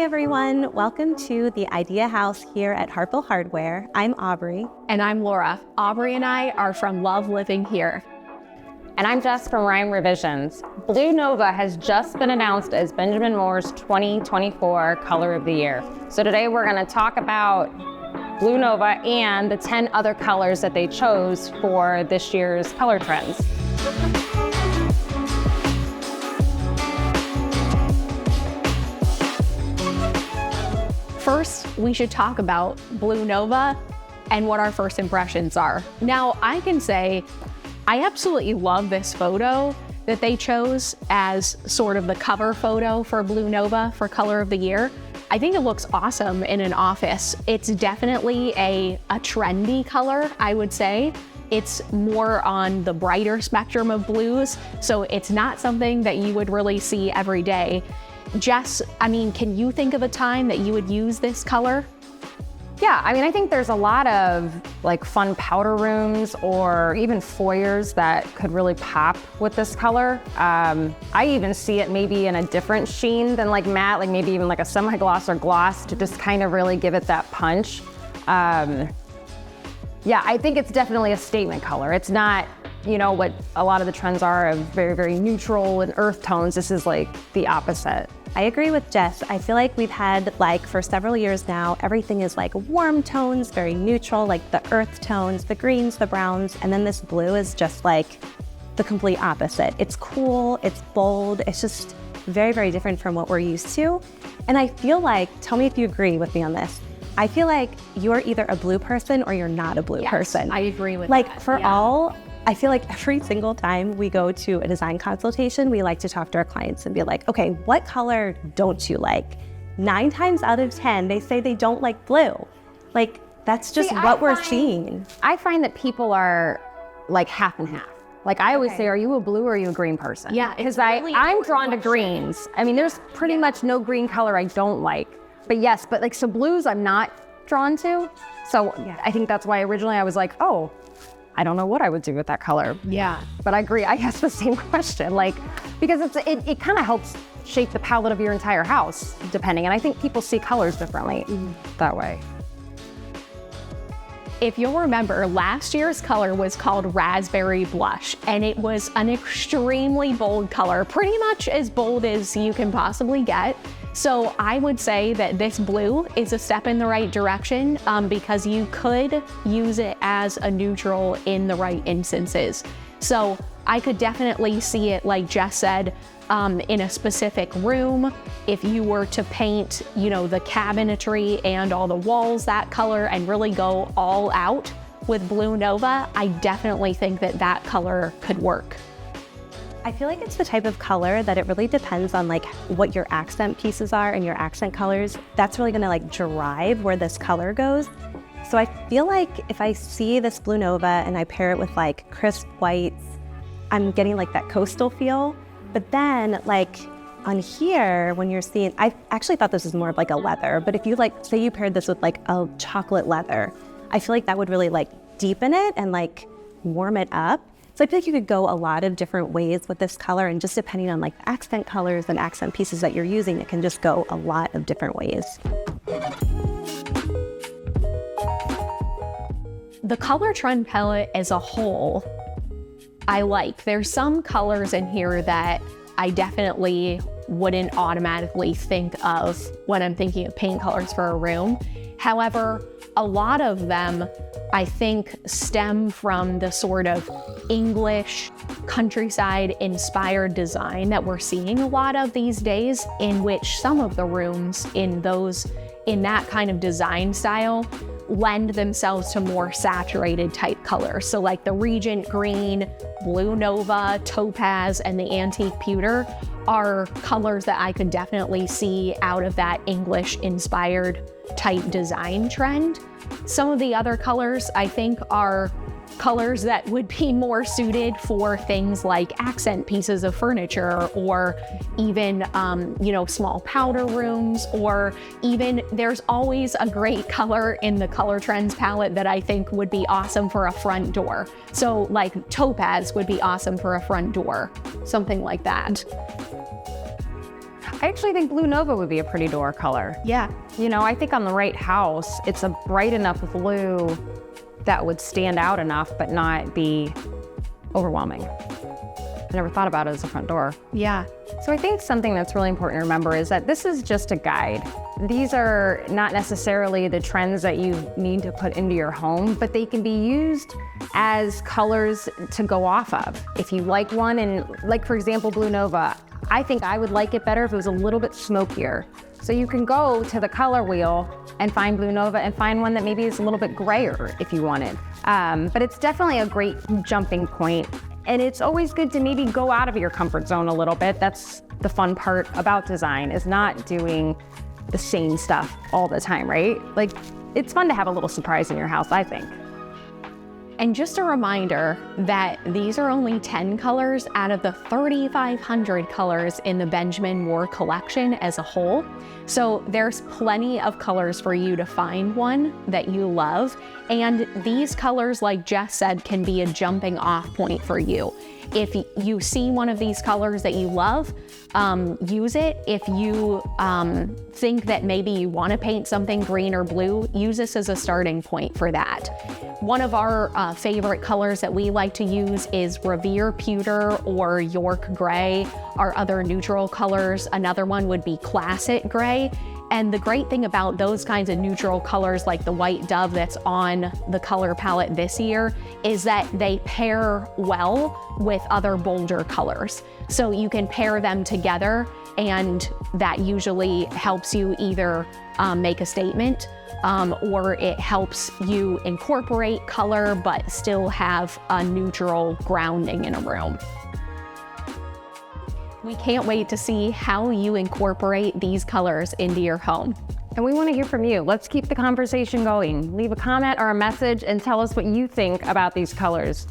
Hi everyone, welcome to the Idea House here at Harpel Hardware. I'm Aubrey. And I'm Laura. Aubrey and I are from Love Living Here. And I'm Jess from Rine Revisions. Blue Nova has just been announced as Benjamin Moore's 2024 Color of the Year. So today we're going to talk about Blue Nova and the 10 other colors that they chose for this year's color trends. First, we should talk about Blue Nova and what our first impressions are. Now, I can say I absolutely love this photo that they chose as sort of the cover photo for Blue Nova for Color of the Year. I think it looks awesome in an office. It's definitely a trendy color, I would say. It's more on the brighter spectrum of blues, so it's not something that you would really see every day. Jess, can you think of a time that you would use this color? Yeah, I think there's a lot of fun powder rooms or even foyers that could really pop with this color. I even see it maybe in a different sheen than matte, maybe even a semi-gloss or gloss to just kind of really give it that punch. Yeah, I think it's definitely a statement color. It's not, what a lot of the trends are of very, very neutral and earth tones. This is the opposite. I agree with Jess. I feel like we've had, for several years now, everything is warm tones, very neutral, the earth tones, the greens, the browns, and then this blue is just the complete opposite. It's cool, it's bold, it's just very, very different from what we're used to. And I feel tell me if you agree with me on this, I feel like you're either a blue person or you're not a blue person. I agree with that. I feel like every single time we go to a design consultation, we like to talk to our clients and be like, okay, what color don't you like? 9 times out of 10, they say they don't like blue. That's just what we're seeing. I find that people are half and half. I always say, are you a blue or are you a green person? Yeah, because I'm drawn to greens. There's pretty much no green color I don't like. But yes, so blues I'm not drawn to. So I think that's why originally I was oh, I don't know what I would do with that color. Yeah. But I agree, I asked the same question, because it kind of helps shape the palette of your entire house, depending. And I think people see colors differently that way. If you'll remember, last year's color was called Raspberry Blush, and it was an extremely bold color, pretty much as bold as you can possibly get. So I would say that this blue is a step in the right direction because you could use it as a neutral in the right instances. So I could definitely see it, like Jess said, in a specific room. If you were to paint, the cabinetry and all the walls that color and really go all out with Blue Nova, I definitely think that color could work. I feel like it's the type of color that it really depends on what your accent pieces are and your accent colors. That's really gonna drive where this color goes. So I feel like if I see this Blue Nova and I pair it with crisp whites, I'm getting that coastal feel. But then on here, when you're seeing, I actually thought this was more of a leather, but if you say you paired this with a chocolate leather, I feel like that would really deepen it and warm it up. So I feel like you could go a lot of different ways with this color, and just depending on accent colors and accent pieces that you're using, it can just go a lot of different ways. The color trend palette as a whole, I like. There's some colors in here that I definitely wouldn't automatically think of when I'm thinking of paint colors for a room. However, a lot of them I think stem from the sort of English countryside inspired design that we're seeing a lot of these days, in which some of the rooms in that kind of design style lend themselves to more saturated type colors. So the Regent Green, Blue Nova, Topaz, and the Antique Pewter are colors that I could definitely see out of that English inspired type design trend. Some of the other colors I think are colors that would be more suited for things like accent pieces of furniture, or even, small powder rooms, or even there's always a great color in the color trends palette that I think would be awesome for a front door. So topaz would be awesome for a front door, something like that. I actually think Blue Nova would be a pretty door color. Yeah. You know, I think on the right house, it's a bright enough blue that would stand out enough but not be overwhelming. I never thought about it as a front door. Yeah. So I think something that's really important to remember is that this is just a guide. These are not necessarily the trends that you need to put into your home, but they can be used as colors to go off of. If you like one, and like for example, Blue Nova, I think I would like it better if it was a little bit smokier. So you can go to the color wheel and find Blue Nova and find one that maybe is a little bit grayer if you wanted. But it's definitely a great jumping point. And it's always good to maybe go out of your comfort zone a little bit. That's the fun part about design, is not doing the same stuff all the time, right? Like, it's fun to have a little surprise in your house, I think. And just a reminder that these are only 10 colors out of the 3,500 colors in the Benjamin Moore collection as a whole. So there's plenty of colors for you to find one that you love. And these colors, like Jess said, can be a jumping off point for you. If you see one of these colors that you love, use it. If you think that maybe you want to paint something green or blue, use this as a starting point for that. One of our favorite colors that we like to use is Revere Pewter or York Gray, our other neutral colors. Another one would be Classic Gray. And the great thing about those kinds of neutral colors, like the White Dove that's on the color palette this year, is that they pair well with other bolder colors. So you can pair them together, and that usually helps you either make a statement or it helps you incorporate color but still have a neutral grounding in a room. We can't wait to see how you incorporate these colors into your home. And we want to hear from you. Let's keep the conversation going. Leave a comment or a message and tell us what you think about these colors.